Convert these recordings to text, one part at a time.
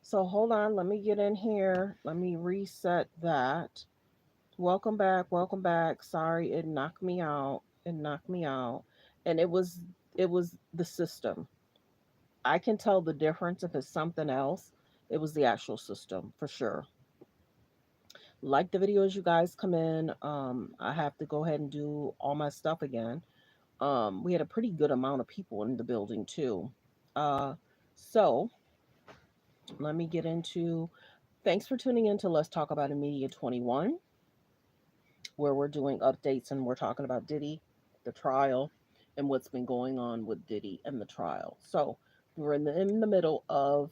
So hold on, let me get in here. Let me reset that. Welcome back, welcome back. Sorry, it knocked me out. It knocked me out. And it was the system. I can tell the difference if it's something else. It was the actual system for sure. Like the video as you guys come in. I have to go ahead and do all my stuff again. We had a pretty good amount of people in the building too. Uh, so let me get into. Thanks for tuning in to Let's Talk About Immediate 21, where we're doing updates and we're talking about Diddy, the trial, and what's been going on with Diddy and the trial. So we're in the middle of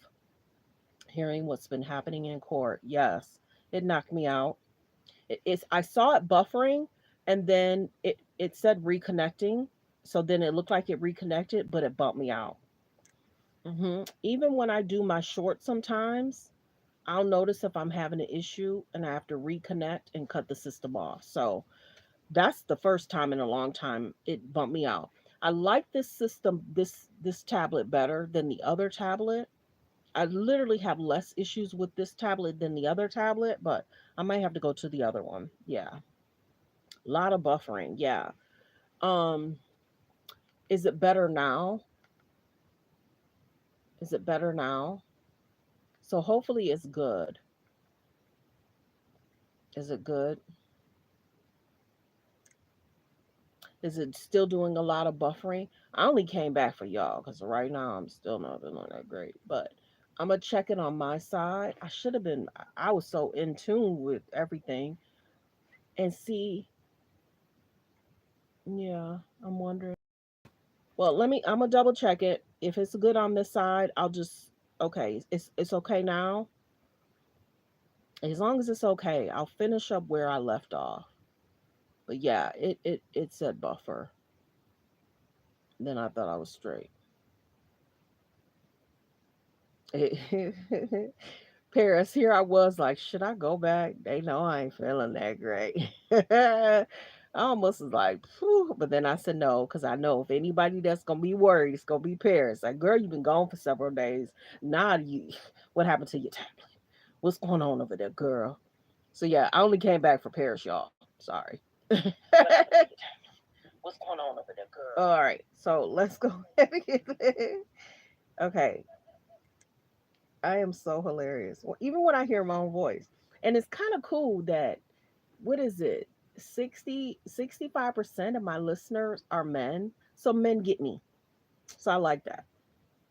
hearing what's been happening in court. Yes, it knocked me out. It's I saw it buffering, and then it said reconnecting. So then it looked like it reconnected, but it bumped me out. Even when I do my short, sometimes I'll notice if I'm having an issue and I have to reconnect and cut the system off. So that's the first time in a long time it bumped me out. I like this system, this tablet better than the other tablet. I literally have less issues with this tablet than the other tablet, but I might have to go to the other one. Yeah. A lot of buffering. Yeah. Um, is it better now? Is it better now? So hopefully it's good. Is it good? Is it still doing a lot of buffering? I only came back for y'all because right now I'm still not doing that great. But I'm gonna check it on my side. I should have been. I was so in tune with everything and see. Yeah, I'm wondering. Well, let me. I'm gonna double check it. If it's good on this side, I'll just. Okay, it's okay now. As long as it's okay, I'll finish up where I left off. But yeah, it said buffer. Then I thought I was straight. Paris, here I was like, should I go back? They know I ain't feeling that great. I almost was like, phew, but then I said no, because I know if anybody that's gonna be worried, it's gonna be Paris. Like, girl, you've been gone for several days. Nah, you, what happened to your tablet? What's going on over there, girl? So yeah, I only came back for Paris, y'all. Sorry. What's going on over there, girl? All right, so let's go ahead and get it. Okay, I am so hilarious. Well, even when I hear my own voice. And it's kind of cool that, what is it? 65% of my listeners are men. So men get me. So I like that.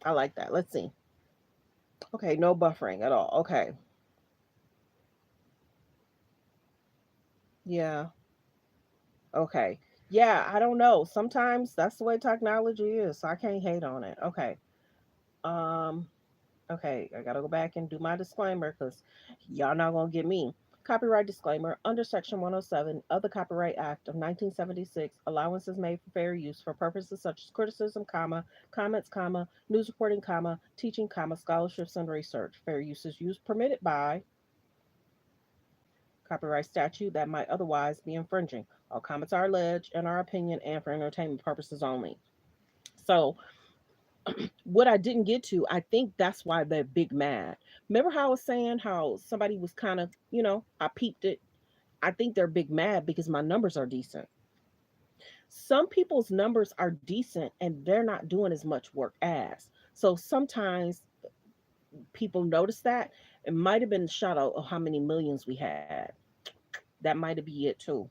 I like that. Let's see. Okay, no buffering at all. Okay. Yeah. Okay. Yeah, I don't know. Sometimes that's the way technology is. So I can't hate on it. Okay. Um, Okay, I gotta go back and do my disclaimer because y'all not gonna get me. Copyright disclaimer under Section 107 of the Copyright Act of 1976, allowance is made for fair use for purposes such as criticism, comments, news reporting, teaching, scholarships, and research. Fair use is used permitted by copyright statute that might otherwise be infringing. All comments are alleged in our opinion and for entertainment purposes only. So what I didn't get to, I think that's why they're big mad. Remember how I was saying how somebody was kind of, I peeped it. I think they're big mad because my numbers are decent. Some people's numbers are decent and they're not doing as much work as. So sometimes people notice that. It might have been a shout out of how many millions we had. That might be it too.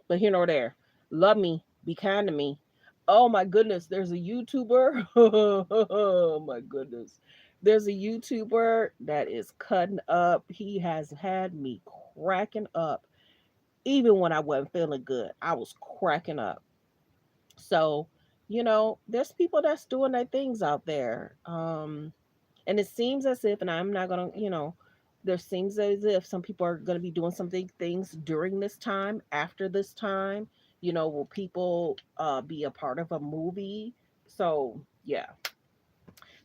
But here nor there. Love me, be kind to me. Oh my goodness, there's a YouTuber. Oh my goodness. There's a YouTuber that is cutting up. He has had me cracking up. Even when I wasn't feeling good, I was cracking up. So, there's people that's doing their things out there. And it seems as if, and I'm not gonna, there seems as if some people are gonna be doing something things during this time, after this time. Will people be a part of a movie? So yeah,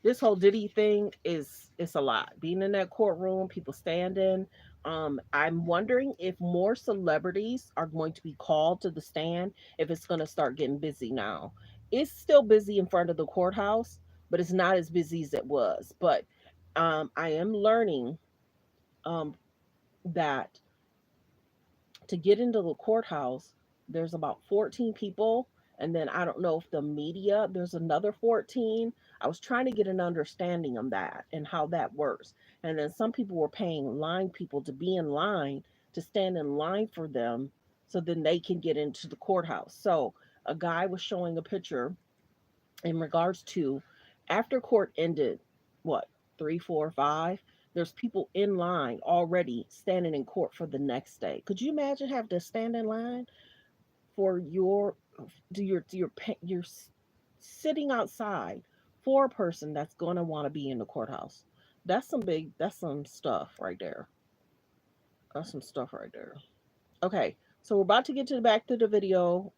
this whole Diddy thing is it's a lot. Being in that courtroom, people standing. I'm wondering if more celebrities are going to be called to the stand if it's going to start getting busy now. It's still busy in front of the courthouse, but it's not as busy as it was. But I am learning um, that to get into the courthouse, there's about 14 people. And then I don't know if the media, there's another 14. I was trying to get an understanding on that and how that works. And then some people were paying line people to be in line, to stand in line for them so then they can get into the courthouse. So a guy was showing a picture in regards to after court ended, what, three, four, five? There's people in line already standing in court for the next day. Could you imagine having to stand in line for you're sitting outside for a person that's going to want to be in the courthouse? That's some stuff right there. That's some stuff right there. Okay, so we're about to get to the back to the video.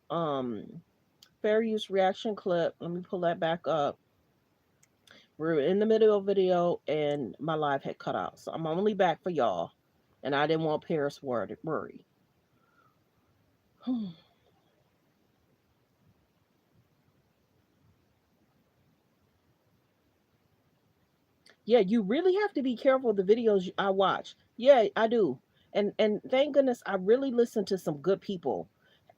Fair use reaction clip. Let me pull that back up. We're in the middle of video and my live had cut out. So I'm only back for y'all. And I didn't want Paris worry. Yeah, you really have to be careful of the videos I watch. Yeah, I do. And thank goodness I really listen to some good people.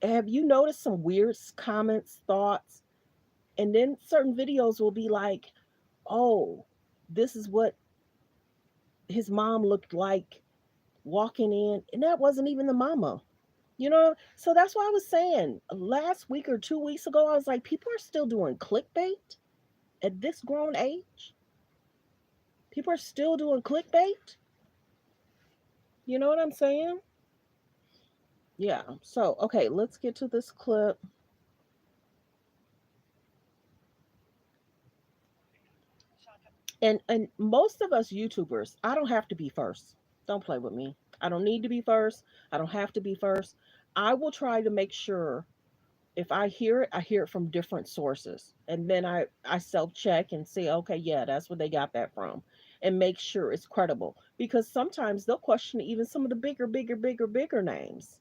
Have you noticed some weird comments, thoughts? And then certain videos will be like, "Oh, this is what his mom looked like walking in." And that wasn't even the mama. So that's why I was saying last week or 2 weeks ago, I was like, people are still doing clickbait at this grown age. People are still doing clickbait. You know what I'm saying? Yeah. So, okay, let's get to this clip. And most of us YouTubers, I don't have to be first. Don't play with me. I don't need to be first. I don't have to be first. I will try to make sure if I hear it from different sources. And then I self check and say, okay, yeah, that's where they got that from. And make sure it's credible. Because sometimes they'll question even some of the bigger names.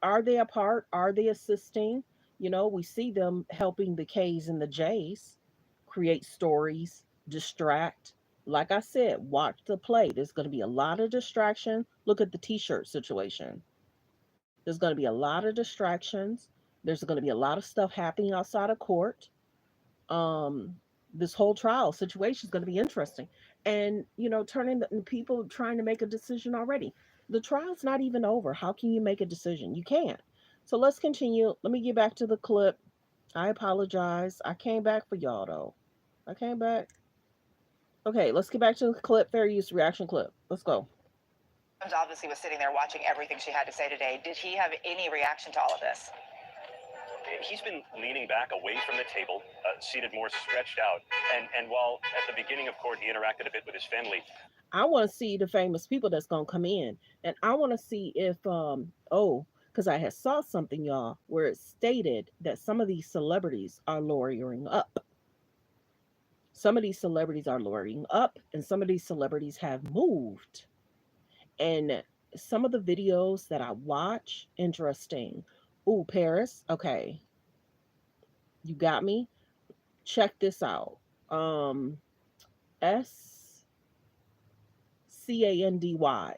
Are they a part? Are they assisting? We see them helping the K's and the J's create stories, distract. Like I said, watch the play. There's going to be a lot of distraction. Look at the t shirt situation. There's going to be a lot of distractions. There's going to be a lot of stuff happening outside of court. Um, this whole trial situation is going to be interesting. And, turning the people trying to make a decision already. The trial's not even over. How can you make a decision? You can't. So let's continue. Let me get back to the clip. I apologize. I came back for y'all, though. I came back. Okay, let's get back to the clip. Fair use reaction clip. Let's go. Obviously was sitting there watching everything she had to say today. Did he have any reaction to all of this? He's been leaning back away from the table, seated more stretched out. And while at the beginning of court he interacted a bit with his family. I want to see the famous people that's gonna come in, and I want to see if because I had saw something, y'all, where it stated that some of these celebrities are lawyering up. Some of these celebrities are lawyering up, and some of these celebrities have moved. And some of the videos that I watch, interesting. Ooh, Paris. Okay, you got me. Check this out. SCANDY.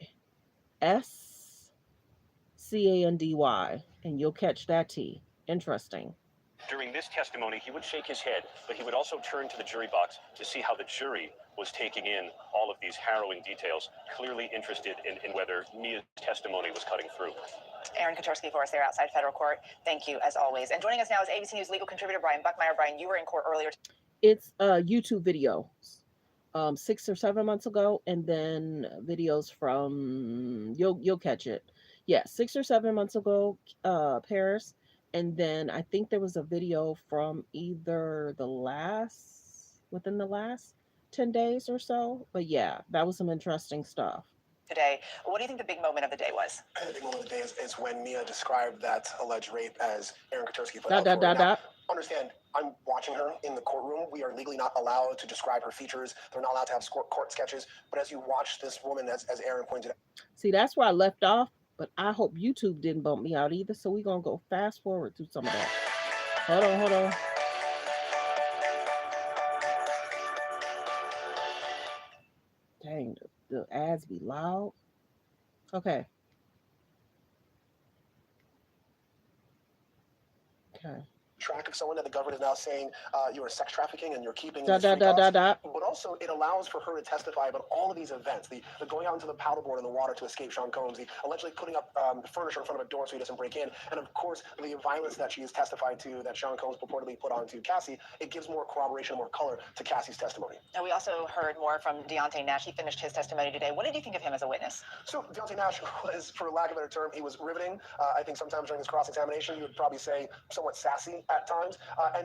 SCANDY. And you'll catch that T. Interesting. During this testimony, he would shake his head, but he would also turn to the jury box to see how the jury was taking in all of these harrowing details, clearly interested in whether Mia's testimony was cutting through. Aaron Kotorski for us there outside federal court. Thank you, as always. And joining us now is ABC News legal contributor Brian Buckmeyer. Brian, you were in court earlier. It's a YouTube video 6 or 7 months ago, and then videos from you'll catch it. Yeah, 6 or 7 months ago, Paris, and then I think there was a video from either within the last 10 days or so. But yeah, that was some interesting stuff. Today, what do you think the big moment of the day was? The big moment of the day is when Mia described that alleged rape as Aaron Kotorski put Dot out dot for her. dot. Understand, I'm watching her in the courtroom. We are legally not allowed to describe her features. They're not allowed to have court sketches. But as you watch this woman, as Aaron pointed out. See, that's where I left off, but I hope YouTube didn't bump me out either. So we're going to go fast forward through some of that. Hold on. Dang, the ads be loud. Okay, okay. Track of someone that the government is now saying you are sex trafficking and you're keeping Dot these dot free dot costs. dot dot. But also, it allows for her to testify about all of these events, the going out into the paddleboard in the water to escape Sean Combs, the allegedly putting up furniture in front of a door so he doesn't break in, and of course, the violence that she has testified to that Sean Combs purportedly put onto Cassie. It gives more corroboration, more color to Cassie's testimony. And we also heard more from Deontay Nash. He finished his testimony today. What did you think of him as a witness? So Deontay Nash was, for lack of a better term, he was riveting. I think sometimes during his cross-examination, you would probably say somewhat sassy at times.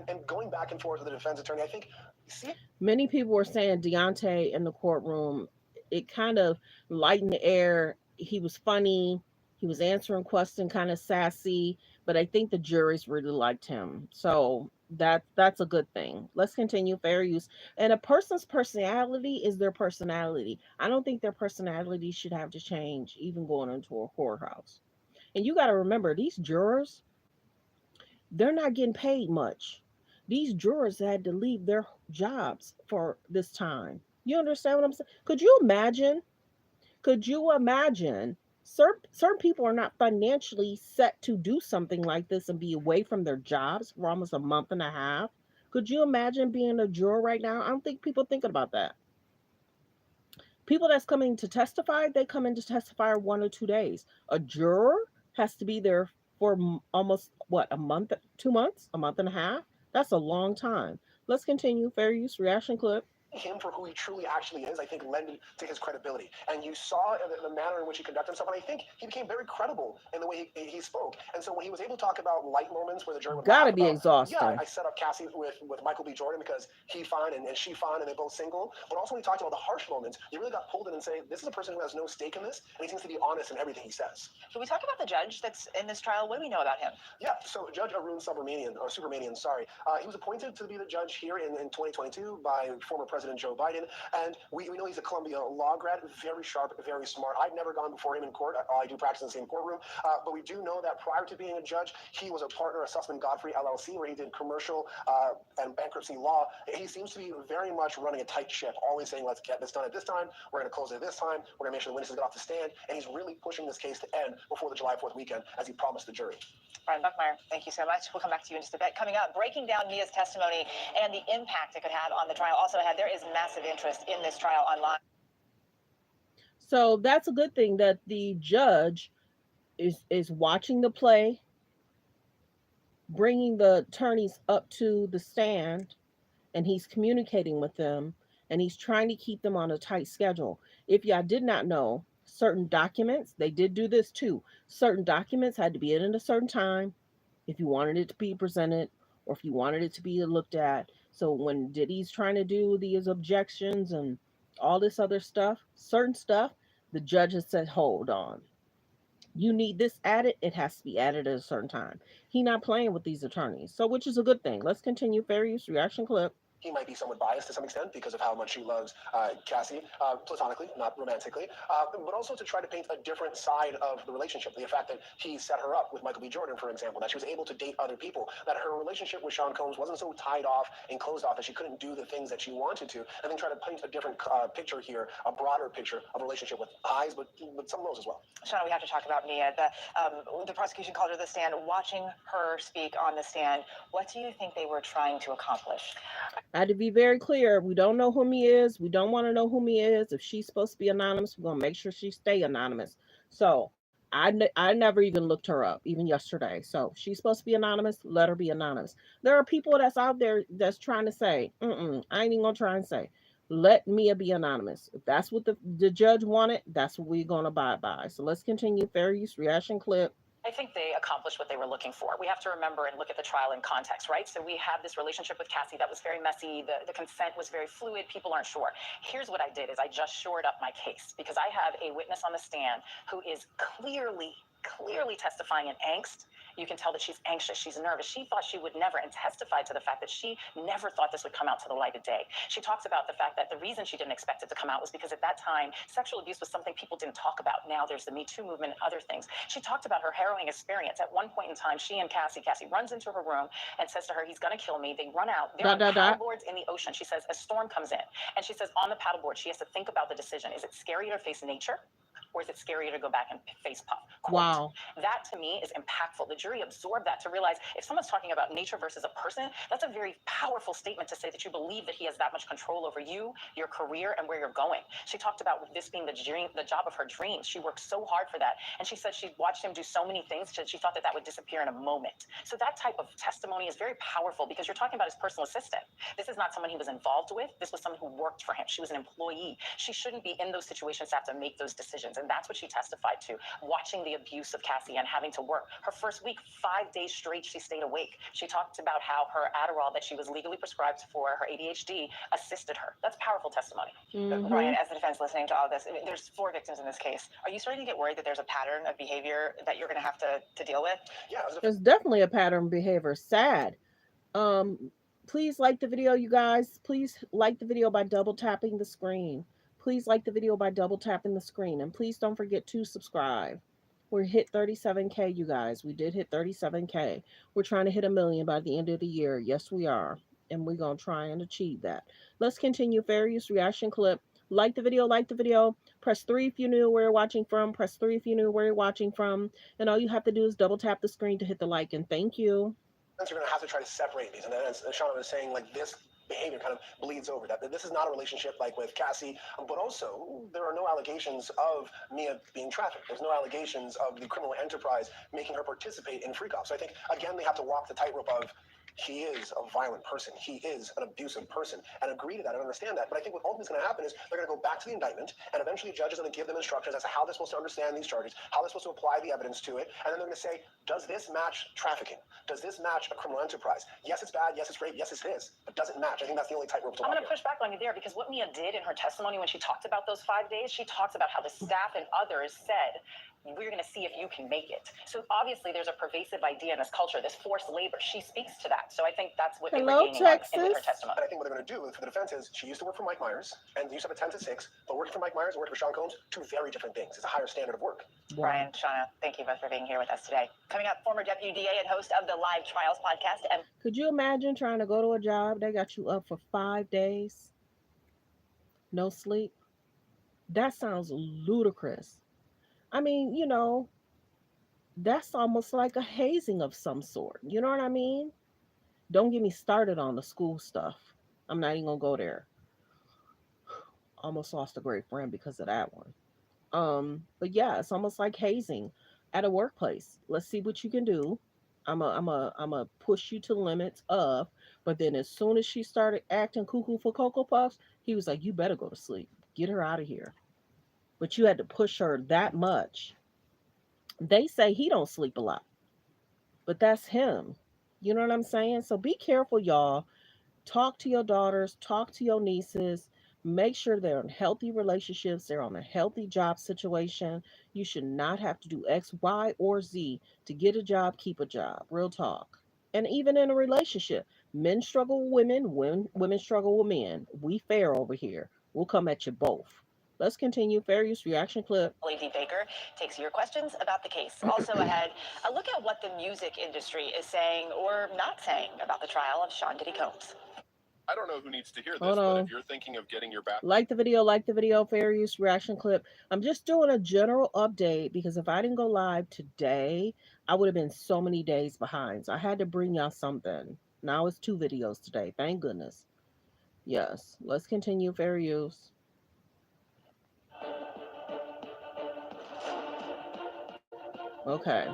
And going back and forth with the defense attorney, I think, see, Many people were saying Deontay in the courtroom. It kind of lightened the air. He was funny. He was answering questions, kind of sassy. But I think the juries really liked him, so that's a good thing. Let's continue. Fair use. And a person's personality is their personality. I don't think their personality should have to change, even going into a courthouse. And you got to remember, these jurors, they're not getting paid much. These jurors had to leave their jobs for this time. You understand what I'm saying? Could you imagine? Could you imagine? Certain people are not financially set to do something like this and be away from their jobs for almost a month and a half. Could you imagine being a juror right now? I don't think people thinking about that. People that's coming to testify, they come in to testify 1 or 2 days. A juror has to be there for almost what, a month, 2 months, a month and a half. That's a long time. Let's continue. Fair use reaction clip. him for who he truly actually is, I think, lended to his credibility. And you saw the manner in which he conducted himself, and I think he became very credible in the way he spoke. And so when he was able to talk about light moments where the jury would Gotta laugh be about, yeah, exhausting. I set up Cassie with Michael B. Jordan because he fine and she fine and they're both single. But also when he talked about the harsh moments, you really got pulled in and say, this is a person who has no stake in this, and he seems to be honest in everything he says. Can we talk about the judge that's in this trial? What do we know about him? Yeah, so Judge Arun Subramanian, sorry, he was appointed to be the judge here in 2022 by former President Joe Biden. And we know he's a Columbia law grad, very sharp, very smart. I've never gone before him in court. I do practice in the same courtroom. But we do know that prior to being a judge, he was a partner at Sussman Godfrey LLC, where he did commercial and bankruptcy law. He seems to be very much running a tight ship, always saying, let's get this done at this time. We're going to close it at this time. We're going to make sure the witnesses get off the stand. And he's really pushing this case to end before the July 4th weekend, as he promised the jury. Brian Buckmeyer, thank you so much. We'll come back to you in just a bit. Coming up, breaking down Mia's testimony and the impact it could have on the trial. Also ahead, there is massive interest in this trial online. So that's a good thing that the judge is watching the play, bringing the attorneys up to the stand, and he's communicating with them, and he's trying to keep them on a tight schedule. If y'all did not know, certain documents, they did do this too. Certain documents had to be in at a certain time if you wanted it to be presented or if you wanted it to be looked at. So when Diddy's trying to do these objections and all this other stuff, certain stuff, the judge has said, hold on. You need this added, it has to be added at a certain time. He not playing with these attorneys. So which is a good thing. Let's continue. Fair use reaction clip. He might be somewhat biased to some extent because of how much she loves Cassie, platonically, not romantically, but also to try to paint a different side of the relationship. The fact that he set her up with Michael B. Jordan, for example, that she was able to date other people, that her relationship with Sean Combs wasn't so tied off and closed off that she couldn't do the things that she wanted to, and then try to paint a different picture here, a broader picture of a relationship with highs, but some lows as well. Shauna, we have to talk about Mia. The prosecution called her to the stand. Watching her speak on the stand, what do you think they were trying to accomplish? I had to be very clear. We don't know who he is. We don't want to know who he is. If she's supposed to be anonymous, we're going to make sure she stay anonymous. So I never even looked her up, even yesterday. So if she's supposed to be anonymous, let her be anonymous. There are people that's out there that's trying to say, I ain't even going to try and say, let Mia be anonymous. If that's what the judge wanted, that's what we're going to abide by. So let's continue. Fair use reaction clip. I think they accomplished what they were looking for. We have to remember and look at the trial in context, right? So we have this relationship with Cassie that was very messy. The consent was very fluid. People aren't sure. Here's what I did is I just shored up my case because I have a witness on the stand who is clearly testifying in angst. You can tell that she's anxious, she's nervous. She thought she would never, and testified to the fact that she never thought this would come out to the light of day. She talks about the fact that the reason she didn't expect it to come out was because at that time, sexual abuse was something people didn't talk about. Now there's the Me Too movement and other things. She talked about her harrowing experience. At one point in time, she and Cassie runs into her room and says to her, he's going to kill me. They run out. They're on paddleboards in the ocean. She says, a storm comes in. And she says, on the paddleboard, she has to think about the decision. Is it scarier to face nature? Or is it scarier to go back and face Puff? Quote. Wow. That to me is impactful. The jury absorbed that to realize if someone's talking about nature versus a person, that's a very powerful statement to say that you believe that he has that much control over you, your career, and where you're going. She talked about this being the job of her dreams. She worked so hard for that. And she said she watched him do so many things that she thought that would disappear in a moment. So that type of testimony is very powerful because you're talking about his personal assistant. This is not someone he was involved with. This was someone who worked for him. She was an employee. She shouldn't be in those situations to have to make those decisions. And that's what she testified to, watching the abuse of Cassie and having to work. Her first week, 5 days straight, she stayed awake. She talked about how her Adderall that she was legally prescribed for her ADHD assisted her. That's powerful testimony. Brian, as the defense listening to all this, I mean, there's 4 victims in this case. Are you starting to get worried that there's a pattern of behavior that you're going to have to deal with? Yeah, There's definitely a pattern of behavior. Sad. Um, Please like the video, you guys. Please like the video by double tapping the screen. Please like the video by double tapping the screen. And please don't forget to subscribe. We hit 37K, you guys. We did hit 37K. We're trying to hit 1 million by the end of the year. Yes, we are. And we're going to try and achieve that. Let's continue. Fair use reaction clip. Like the video, like the video. Press 3 if you knew where you're watching from. Press 3 if you knew where you're watching from. And all you have to do is double tap the screen to hit the like. And thank you. you're going to have to try to separate these. And then, as Shauna was saying, like this behavior kind of bleeds over. That this is not a relationship like with Cassie, but also there are no allegations of Mia being trafficked. There's no allegations of the criminal enterprise making her participate in freak off. So I think, again, they have to walk the tightrope of he is a violent person. He is an abusive person, and agree to that and understand that. But I think what ultimately is going to happen is they're going to go back to the indictment, and eventually the judge is going to give them instructions as to how they're supposed to understand these charges, how they're supposed to apply the evidence to it, and then they're going to say, does this match trafficking? Does this match a criminal enterprise? Yes, it's bad. Yes, it's rape. Yes, it is. But does it match? I think that's the only tightrope to walk. I'm going to push back on you there because what Mia did in her testimony when she talked about those 5 days, she talks about how the staff and others said, we're going to see if you can make it. So obviously there's a pervasive idea in this culture, this forced labor. She speaks to that. So I think that's what they were gaining in with her testimony. And I think what they're going to do for the defense is she used to work for Mike Myers and used to have a 10 to 6, but working for Mike Myers and working for Sean Combs, 2 very different things. It's a higher standard of work. Brian, Shauna, thank you both for being here with us today. Coming up, former deputy DA and host of the Live Trials podcast. And could you imagine trying to go to a job? They got you up for 5 days, no sleep. That sounds ludicrous. I mean, that's almost like a hazing of some sort. You know what I mean? Don't get me started on the school stuff. I'm not even gonna go there. Almost lost a great friend because of that one. But yeah, it's almost like hazing at a workplace. Let's see what you can do. I'm a push you to the limits of. But then as soon as she started acting cuckoo for Cocoa Puffs, he was like, "You better go to sleep. Get her out of here." But you had to push her that much. They say he don't sleep a lot, but that's him. You know what I'm saying? So be careful, y'all. Talk to your daughters, talk to your nieces. Make sure they're in healthy relationships, they're on a healthy job situation. You should not have to do X, Y, or Z to get a job, keep a job. Real talk. And even in a relationship, men struggle with women, women struggle with men. We fair over here. We'll come at you both. Let's continue. Fair use reaction clip. Lady Baker takes your questions about the case. Also ahead, a look at what the music industry is saying or not saying about the trial of Sean Diddy Combs. I don't know who needs to hear this, but if you're thinking of getting your back... Like the video, fair use reaction clip. I'm just doing a general update because if I didn't go live today, I would have been so many days behind. So I had to bring y'all something. Now it's 2 videos today. Thank goodness. Yes. Let's continue. Fair use. Okay.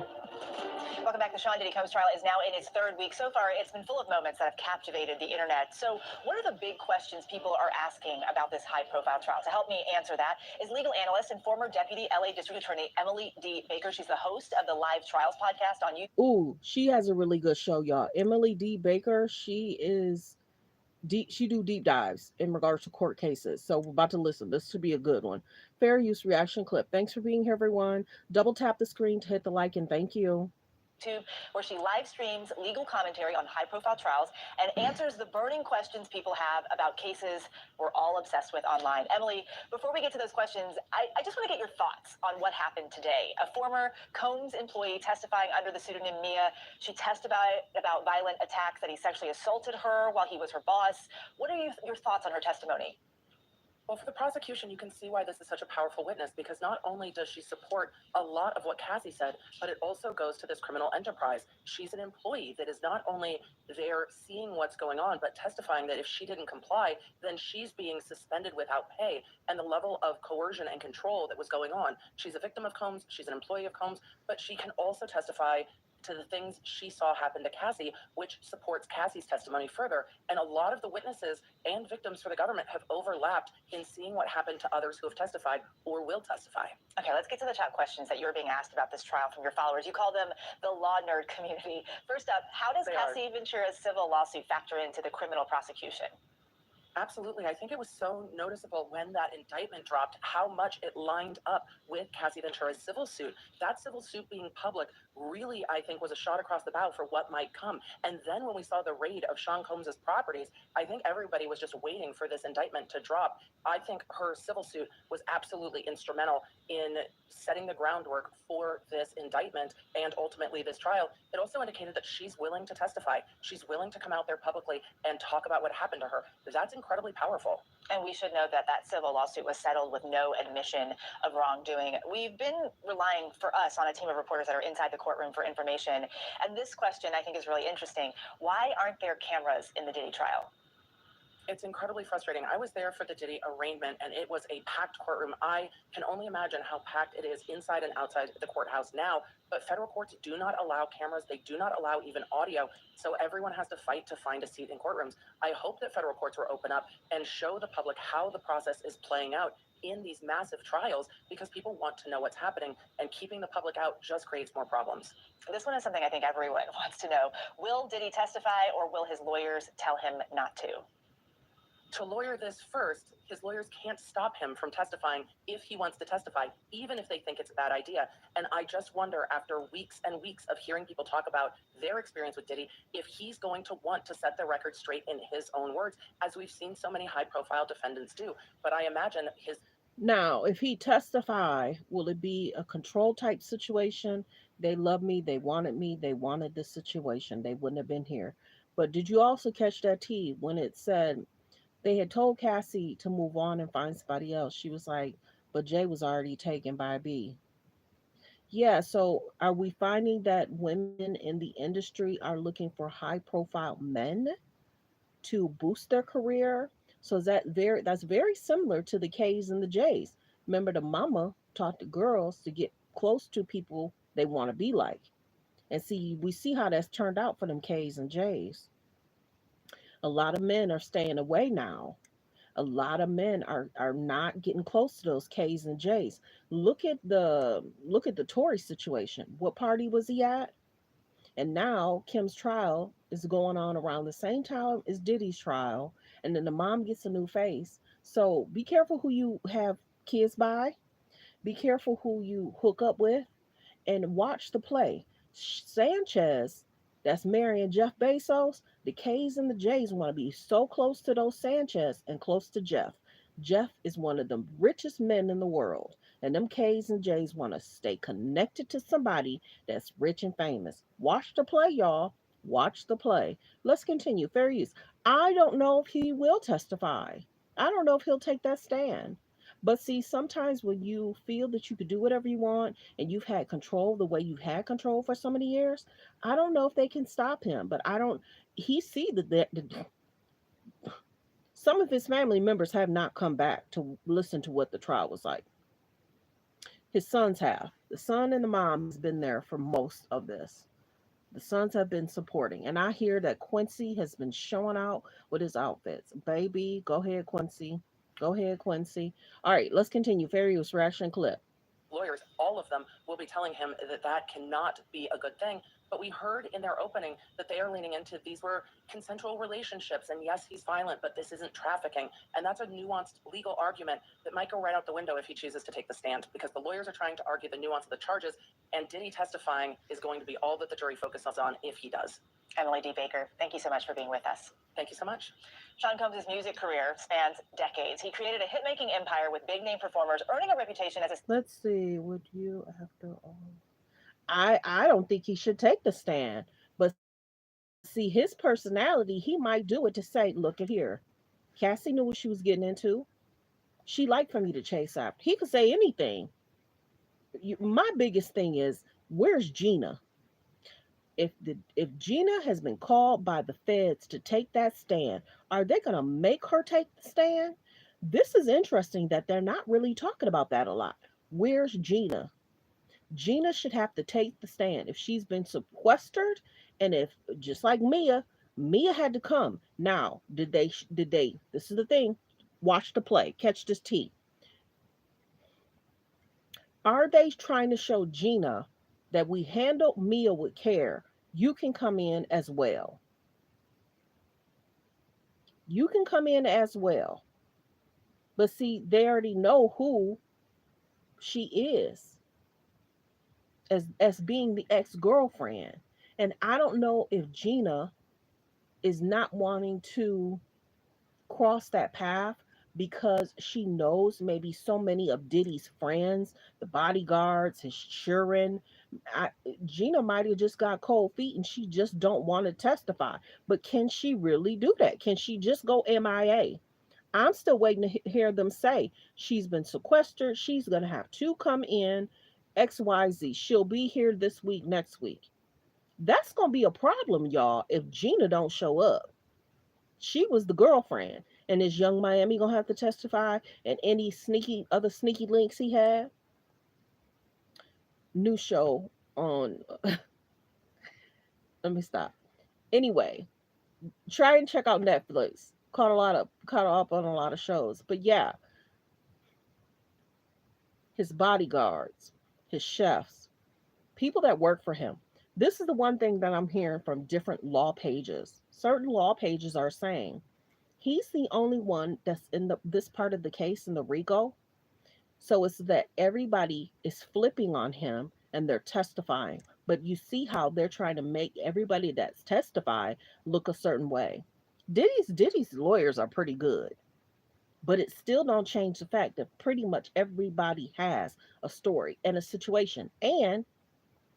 Welcome back. The Sean Diddy Combs trial is now in its 3rd week. So far, it's been full of moments that have captivated the internet. So what are the big questions people are asking about this high-profile trial? To help me answer that is legal analyst and former Deputy LA District Attorney Emily D. Baker. She's the host of the Live Trials podcast on YouTube. Ooh, she has a really good show, y'all. Emily D. Baker, she do deep dives in regards to court cases. So we're about to listen. This should be a good one. Fair use reaction clip. Thanks for being here, everyone. Double tap the screen to hit the like and thank you. YouTube, where she live streams legal commentary on high profile trials and answers the burning questions people have about cases we're all obsessed with online. Emily, before we get to those questions, I just want to get your thoughts on what happened today. A former Combs employee testifying under the pseudonym Mia. She testified about violent attacks that he sexually assaulted her while he was her boss. What are your thoughts on her testimony? Well, for the prosecution, you can see why this is such a powerful witness because not only does she support a lot of what Cassie said, but it also goes to this criminal enterprise. She's an employee that is not only there seeing what's going on, but testifying that if she didn't comply, then she's being suspended without pay. And the level of coercion and control that was going on. She's a victim of Combs, she's an employee of Combs, but she can also testify to the things she saw happen to Cassie, which supports Cassie's testimony further. And a lot of the witnesses and victims for the government have overlapped in seeing what happened to others who have testified or will testify. Okay, let's get to the chat questions that you're being asked about this trial from your followers. You call them the law nerd community. First up, how does Cassie Ventura's civil lawsuit factor into the criminal prosecution? Absolutely. I think it was so noticeable when that indictment dropped how much it lined up with Cassie Ventura's civil suit. That civil suit being public really, I think, was a shot across the bow for what might come. And then when we saw the raid of Sean Combs's properties, I think everybody was just waiting for this indictment to drop. I think her civil suit was absolutely instrumental in setting the groundwork for this indictment and ultimately this trial. It also indicated that she's willing to testify. She's willing to come out there publicly and talk about what happened to her. That's incredibly powerful. And we should note that that civil lawsuit was settled with no admission of wrongdoing. We've been relying for us on a team of reporters that are inside the courtroom for information. And this question I think is really interesting. Why aren't there cameras in the Diddy trial? It's incredibly frustrating. I was there for the Diddy arraignment, and it was a packed courtroom. I can only imagine how packed it is inside and outside the courthouse now. But federal courts do not allow cameras. They do not allow even audio. So everyone has to fight to find a seat in courtrooms. I hope that federal courts will open up and show the public how the process is playing out in these massive trials because people want to know what's happening, and keeping the public out just creates more problems. This one is something I think everyone wants to know. Will Diddy testify, or will his lawyers tell him not to lawyer this first, his lawyers can't stop him from testifying if he wants to testify, even if they think it's a bad idea. And I just wonder, after weeks and weeks of hearing people talk about their experience with Diddy, if he's going to want to set the record straight in his own words, as we've seen so many high-profile defendants do. But I imagine his... Now, if he testify, will it be a control type situation? They love me, they wanted this situation, they wouldn't have been here. But did you also catch that tea when it said they had told Cassie to move on and find somebody else? She was like, but Jay was already taken by B. Yeah, so are we finding that women in the industry are looking for high profile men to boost their career? So that's very similar to the K's and the J's. Remember, the mama taught the girls to get close to people they want to be like. And see, we see how that's turned out for them K's and J's. A lot of men are staying away now. A lot of men are not getting close to those K's and J's. Look at the Tory situation. What party was he at? And now Kim's trial is going on around the same time as Diddy's trial, and then the mom gets a new face. So be careful who you have kids by. Be careful who you hook up with, and watch the play. Sanchez, that's marrying Jeff Bezos. The K's and the J's want to be so close to those Sanchez and close to Jeff. Jeff is one of the richest men in the world. And them K's and J's want to stay connected to somebody that's rich and famous. Watch the play, y'all. Watch the play. Let's continue. Fair use. I don't know if he will testify. I don't know if he'll take that stand. But see, sometimes when you feel that you could do whatever you want and you've had control the way you've had control for so many years, I don't know if they can stop him. But I don't. He see that some of his family members have not come back to listen to what the trial was like. His sons have. The son and the mom has been there for most of this. The sons have been supporting. And I hear that Quincy has been showing out with his outfits. Baby, go ahead, Quincy. Go ahead, Quincy. All right, let's continue. Fair use reaction clip. lawyers, all of them, will be telling him that that cannot be a good thing. But we heard in their opening that they are leaning into these were consensual relationships. And yes, he's violent, but this isn't trafficking. And that's a nuanced legal argument that might go right out the window if he chooses to take the stand, because the lawyers are trying to argue the nuance of the charges, and Diddy testifying is going to be all that the jury focuses on if he does. Emily D. Baker, thank you so much for being with us. Thank you so much. Sean Combs' music career spans decades. He created a hit-making empire with big-name performers, earning a reputation as a... Let's see. Would you after all? I don't think he should take the stand. But see, his personality, he might do it to say, look at here. Cassie knew what she was getting into. She liked for me to chase after. He could say anything. My biggest thing is, where's Gina? If Gina has been called by the feds to take that stand, are they going to make her take the stand? This is interesting that they're not really talking about that a lot. Where's Gina? Gina should have to take the stand if she's been sequestered, and if just like Mia had to come. Now, did they this is the thing, watch the play, catch this tea. Are they trying to show Gina that we handled Mia with care? You can come in as well. You can come in as well. But see, they already know who she is as being the ex-girlfriend. And I don't know if Gina is not wanting to cross that path because she knows maybe so many of Diddy's friends, the bodyguards, his children. I, Gina might have just got cold feet and she just don't want to testify. But can she really do that? Can she just go MIA? I'm still waiting to hear them say she's been sequestered. She's going to have to come in XYZ. She'll be here this week, next week. That's going to be a problem, y'all, if Gina don't show up. She was the girlfriend. And is Young Miami going to have to testify? And any other sneaky links he had? New show on, let me stop. Anyway, try and check out Netflix. Caught up on a lot of shows. But yeah, his bodyguards, his chefs, people that work for him. This is the one thing that I'm hearing from different law pages. Certain law pages are saying he's the only one that's in this part of the case in the RICO. So it's that everybody is flipping on him and they're testifying. But you see how they're trying to make everybody that's testifying look a certain way. Diddy's lawyers are pretty good, but it still don't change the fact that pretty much everybody has a story and a situation. And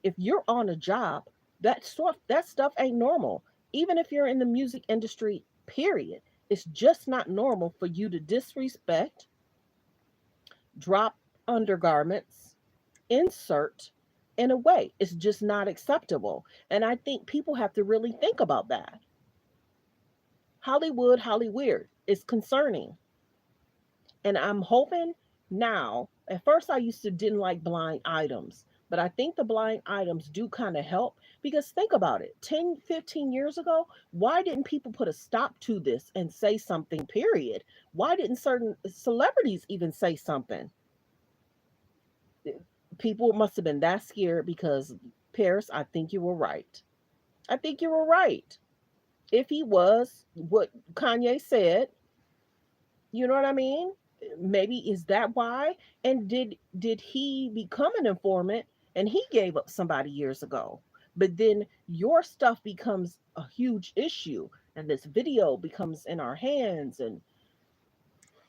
if you're on a job, that stuff ain't normal. Even if you're in the music industry, period, it's just not normal for you to disrespect, drop undergarments, insert in a way. It's just not acceptable. And I think people have to really think about that. Hollywood is concerning. And I'm hoping now, at first I used to didn't like blind items, but I think the blind items do kind of help because think about it. 10, 15 years ago, why didn't people put a stop to this and say something, period? Why didn't certain celebrities even say something? People must have been that scared because Paris, I think you were right. I think you were right. If he was what Kanye said, you know what I mean? Maybe is that why? And did he become an informant and he gave up somebody years ago? But then your stuff becomes a huge issue and this video becomes in our hands and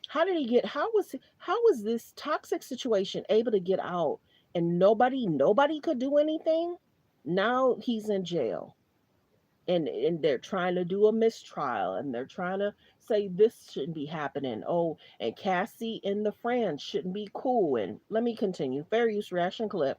how was this toxic situation able to get out and nobody could do anything? Now he's in jail and they're trying to do a mistrial and they're trying to say this shouldn't be happening. Oh, and Cassie and the friends shouldn't be cool. And let me continue. Fair use reaction clip.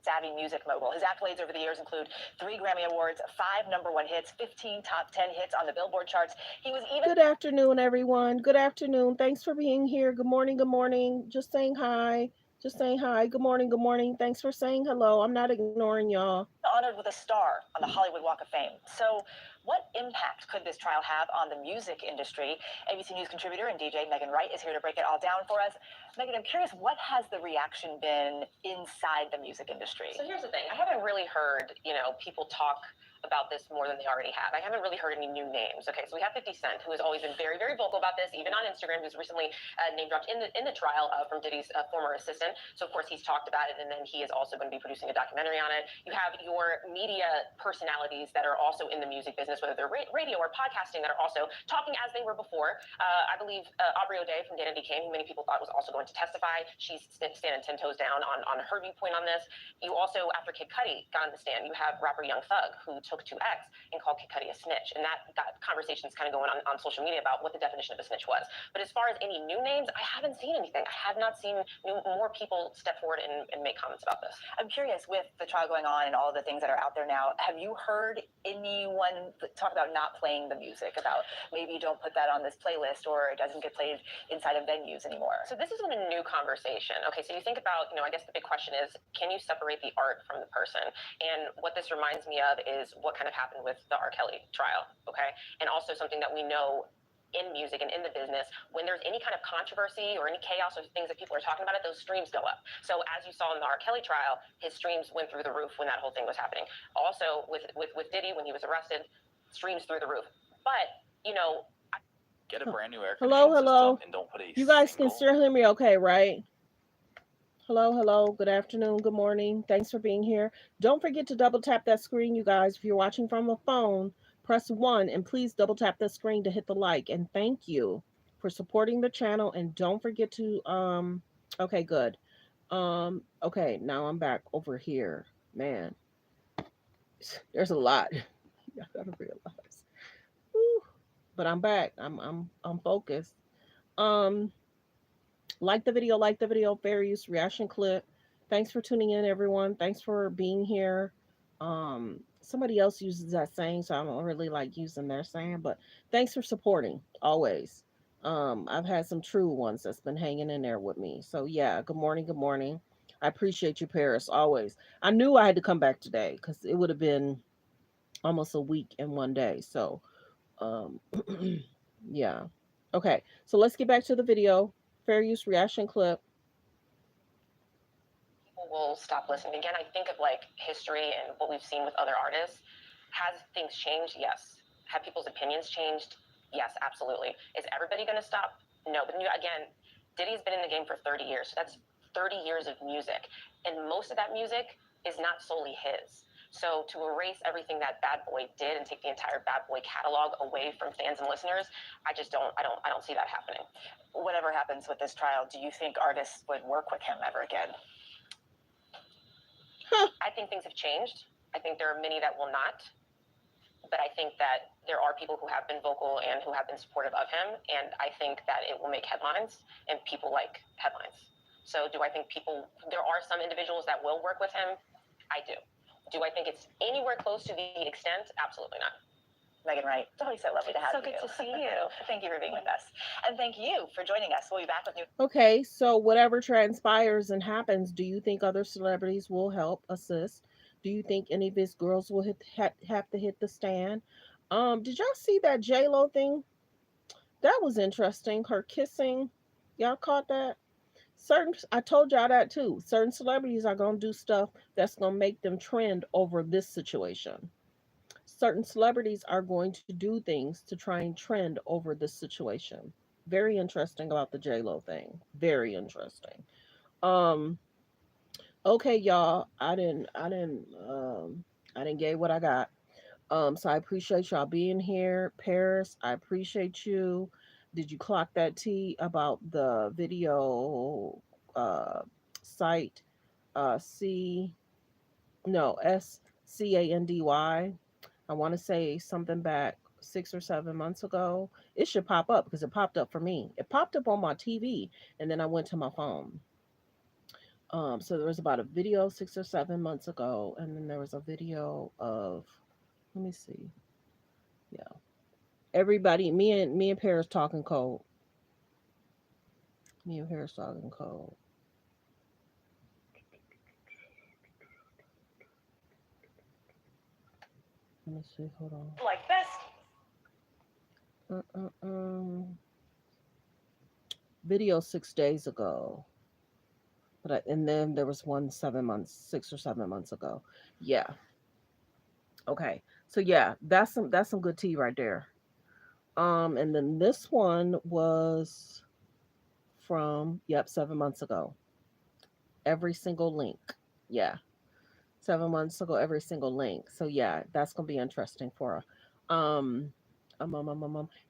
Savvy music mogul. His accolades over the years include 3 Grammy Awards, 5 #1 hits, 15 top 10 hits on the Billboard charts. He was even... Good afternoon, everyone. Good afternoon. Thanks for being here. Good morning. Good morning. Just saying hi. Just saying hi. Good morning. Good morning. Thanks for saying hello. I'm not ignoring y'all. honored with a star on the Hollywood Walk of Fame. So What impact could this trial have on the music industry? ABC News contributor and DJ Megan Wright is here to break it all down for us. Megan, I'm curious, what has the reaction been inside the music industry? So here's the thing. I haven't really heard, people talk about this more than they already have. I haven't really heard any new names. Okay, so we have 50 Cent, who has always been very, very vocal about this, even on Instagram, who's recently name dropped in the trial from Diddy's former assistant. So of course he's talked about it, and then he is also going to be producing a documentary on it. You have your media personalities that are also in the music business, whether they're radio or podcasting, that are also talking as they were before. I believe Aubrey O'Day from Danity Kane, who many people thought was also going to testify, she's standing 10 toes down on her viewpoint on this. You also, after Kid Cudi got on the stand, you have rapper Young Thug, who took to X and called Kid Cudi a snitch. And that conversation is kind of going on social media about what the definition of a snitch was. But as far as any new names, I haven't seen anything. I have not seen more people step forward and make comments about this. I'm curious, with the trial going on and all of the things that are out there now, have you heard anyone talk about not playing the music, about maybe don't put that on this playlist or it doesn't get played inside of venues anymore? So this is a new conversation. Okay, so you think about, I guess the big question is, can you separate the art from the person? And what this reminds me of is what kind of happened with the R. Kelly trial, okay? And also something that we know in music and in the business, when there's any kind of controversy or any chaos or things that people are talking about those streams go up. So as you saw in the R. Kelly trial, his streams went through the roof when that whole thing was happening. Also with Diddy, when he was arrested, streams through the roof. But, get a brand new air Hello, conditioning hello. system and don't put a You guys can single still hear me okay, right? Hello, hello. Good afternoon, good morning. Thanks for being here. Don't forget to double tap that screen, you guys. If you're watching from a phone, press 1 and please double tap the screen to hit the like. And thank you for supporting the channel. And don't forget to okay, good. Okay, now I'm back over here. Man, there's a lot. I gotta realize. Whew. But I'm back. I'm focused. Um like the video, fair use reaction clip. Thanks for tuning in, everyone. Thanks for being here. Somebody else uses that saying, so I don't really like using their saying, but thanks for supporting always. I've had some true ones that's been hanging in there with me. So yeah, good morning, good morning. I appreciate you, Paris, always. I knew I had to come back today because it would have been almost a week in one day. So um yeah. Okay, so let's get back to the video. Fair use reaction clip. People will stop listening. Again, I think of like history and what we've seen with other artists. Has things changed? Yes. Have people's opinions changed? Yes, absolutely. Is everybody going to stop? No. But again, Diddy's been in the game for 30 years. So that's 30 years of music. And most of that music is not solely his. So to erase everything that Bad Boy did and take the entire Bad Boy catalog away from fans and listeners, I don't see that happening. Whatever happens with this trial, do you think artists would work with him ever again? I think things have changed. I think there are many that will not. But I think that there are people who have been vocal and who have been supportive of him. And I think that it will make headlines, and people like headlines. So do I think there are some individuals that will work with him? I do. Do I think it's anywhere close to the extent? Absolutely not. Megan Wright, it's always so lovely to have you. So good to see you. Thank you for being with us. And thank you for joining us. We'll be back with new. Okay, so whatever transpires and happens, do you think other celebrities will help assist? Do you think any of his girls will have to hit the stand? Did y'all see that J-Lo thing? That was interesting. Her kissing. Y'all caught that? I told y'all that too. Certain celebrities are gonna do stuff that's gonna make them trend over this situation. Certain celebrities are going to do things to try and trend over this situation. Very interesting about the J-Lo thing. Very interesting. Um, okay, y'all. I didn't get what I got. So I appreciate y'all being here. Paris, I appreciate you. Did you clock that T about the video site C no SCANDY? I want to say something back 6 or 7 months ago. It should pop up because it popped up for me. It popped up on my TV and then I went to my phone. So there was about a video 6 or 7 months ago, and then there was a video of, let me see. Yeah. Everybody, me and Paris talking cold. Me and Paris talking cold. Let me see, hold on. Like best Mm-mm-mm. Video 6 days ago. And then there was one 7 months, 6 or 7 months ago. Yeah. Okay. So yeah, that's some good tea right there. And then this one was from, yep, 7 months ago. Every single link. Yeah. 7 months ago, every single link. So yeah, that's gonna be interesting for her.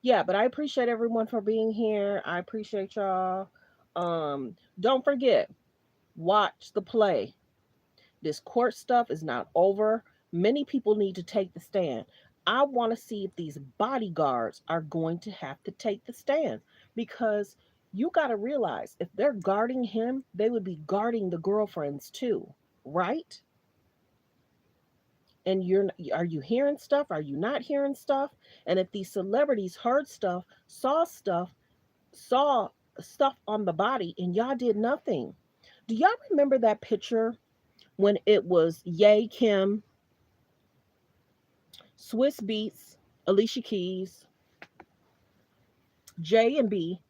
Yeah, but I appreciate everyone for being here. I appreciate y'all. Don't forget, watch the play. This court stuff is not over. Many people need to take the stand. I want to see if these bodyguards are going to have to take the stand, because you got to realize if they're guarding him, they would be guarding the girlfriends too, right? And are you hearing stuff? Are you not hearing stuff? And if these celebrities heard stuff, saw stuff on the body, and y'all did nothing. Do y'all remember that picture when it was Ye Kim, Swiss Beats, Alicia Keys, J and B?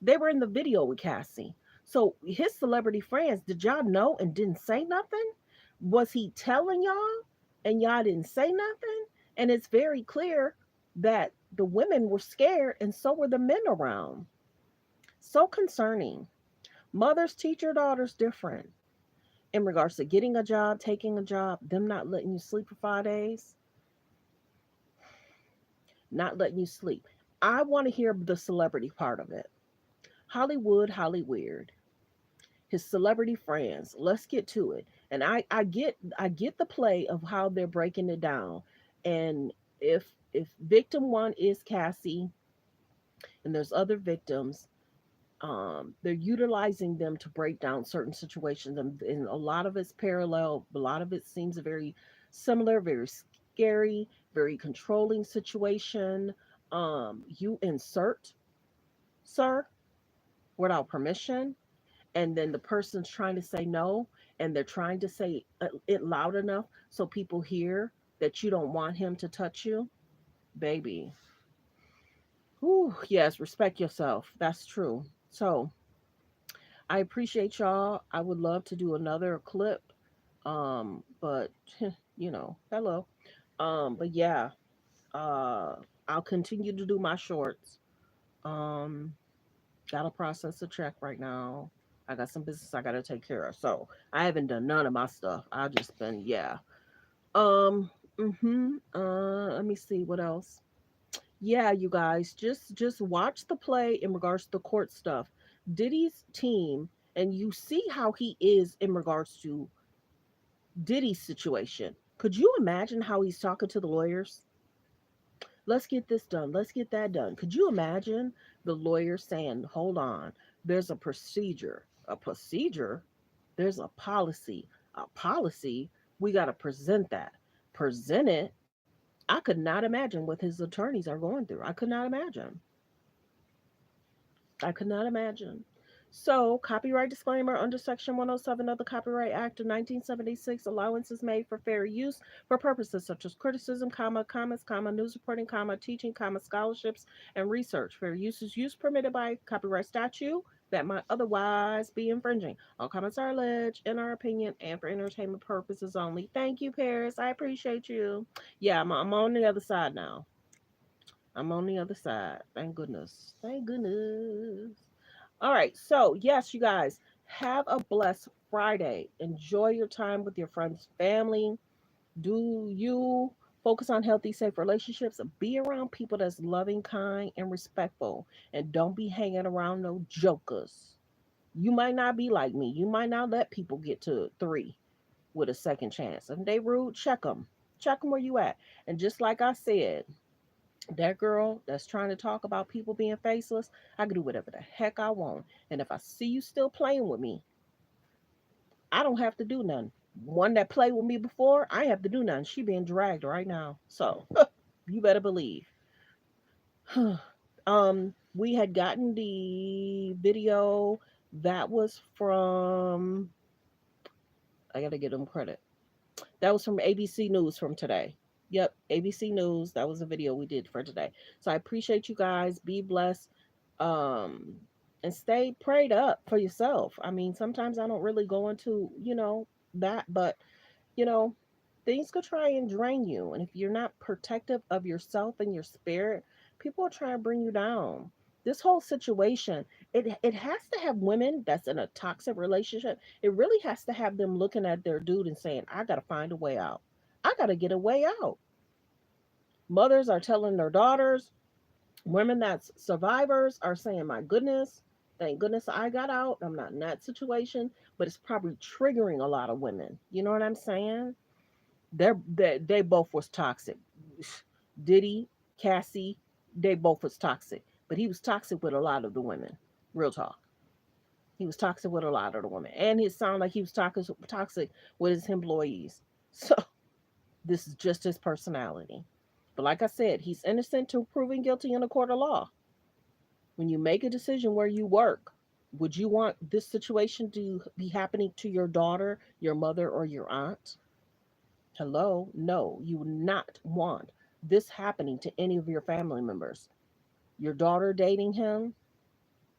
They were in the video with Cassie. So his celebrity friends, did y'all know and didn't say nothing? Was he telling y'all and y'all didn't say nothing? And it's very clear that the women were scared and so were the men around. So concerning. Mothers teach your daughters different in regards to getting a job, taking a job, them not letting you sleep for 5 days, not letting you sleep. I want to hear the celebrity part of it. Hollywood, Hollyweird, his celebrity friends. Let's get to it. And I get the play of how they're breaking it down. And if victim one is Cassie and there's other victims, they're utilizing them to break down certain situations, and a lot of it's parallel. A lot of it seems very similar, very scary, very controlling situation. You insert, sir, without permission, and then the person's trying to say no, and they're trying to say it loud enough so people hear that you don't want him to touch you, baby. Whew, yes, respect yourself. That's true. So I appreciate y'all. I would love to do another clip. But hello. But yeah, uh I'll continue to do my shorts. Um, Gotta process a check right now. I got some business I gotta take care of. So I haven't done none of my stuff. I've just been, yeah. Um, let me see what else. Yeah, you guys, just watch the play in regards to the court stuff. Diddy's team, and you see how he is in regards to Diddy's situation. Could you imagine how he's talking to the lawyers? Let's get this done. Let's get that done. Could you imagine the lawyer saying, hold on, there's a procedure. A procedure? There's a policy. A policy? We got to present that. Present it? I could not imagine what his attorneys are going through. I could not imagine. I could not imagine. So, copyright disclaimer under Section 107 of the Copyright Act of 1976, allowance is made for fair use for purposes such as criticism, comments, news reporting, teaching, scholarships, and research. Fair use is use permitted by copyright statute that might otherwise be infringing. All comments are alleged in our opinion and for entertainment purposes only. Thank you, Paris. I appreciate you. Yeah, I'm on the other side now. I'm on the other side. Thank goodness. Thank goodness. All right. So, yes, you guys, have a blessed Friday. Enjoy your time with your friends, family. Do you focus on healthy, safe relationships? Be around people that's loving, kind, and respectful. And don't be hanging around no jokers. You might not be like me. You might not let people get to three with a second chance. If they rude, check them. Check them where you at. And just like I said, that girl that's trying to talk about people being faceless, I can do whatever the heck I want. And if I see you still playing with me, I don't have to do nothing. One that played with me before, I have to do nothing. She being dragged right now. So you better believe. We had gotten the video that was I gotta give them credit. That was from ABC News from today. Yep, ABC News. That was a video we did for today. So I appreciate you guys. Be blessed. Um, and stay prayed up for yourself. I mean, sometimes I don't really go into, that, but you know, things could try and drain you. And if you're not protective of yourself and your spirit, people will try and bring you down. This whole situation, it has to have women that's in a toxic relationship. It really has to have them looking at their dude and saying, I gotta find a way out. I gotta get a way out. Mothers are telling their daughters, women that's survivors are saying, my goodness, thank goodness I got out. I'm not in that situation. But it's probably triggering a lot of women. You know what I'm saying? They both was toxic. Diddy, Cassie, they both was toxic. But he was toxic with a lot of the women. Real talk. He was toxic with a lot of the women. And it sounded like he was toxic with his employees. So this is just his personality. But like I said, he's innocent to proven guilty in a court of law. When you make a decision where you work, would you want this situation to be happening to your daughter, your mother, or your aunt? Hello? No, you would not want this happening to any of your family members. Your daughter dating him,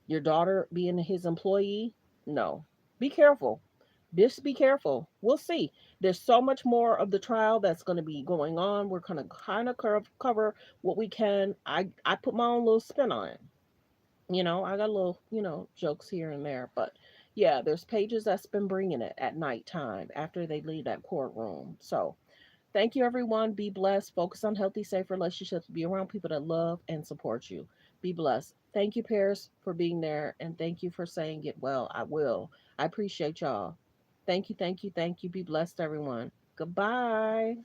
your daughter being his employee? No. Be careful. Just be careful. We'll see. There's so much more of the trial that's going to be going on. We're going to kind of cover what we can. I put my own little spin on it. I got a little, jokes here and there, but yeah, there's pages that's been bringing it at nighttime after they leave that courtroom. So thank you, everyone. Be blessed. Focus on healthy, safe relationships. Be around people that love and support you. Be blessed. Thank you, Paris, for being there. And thank you for saying it well. I will. I appreciate y'all. Thank you, thank you, thank you. Be blessed, everyone. Goodbye.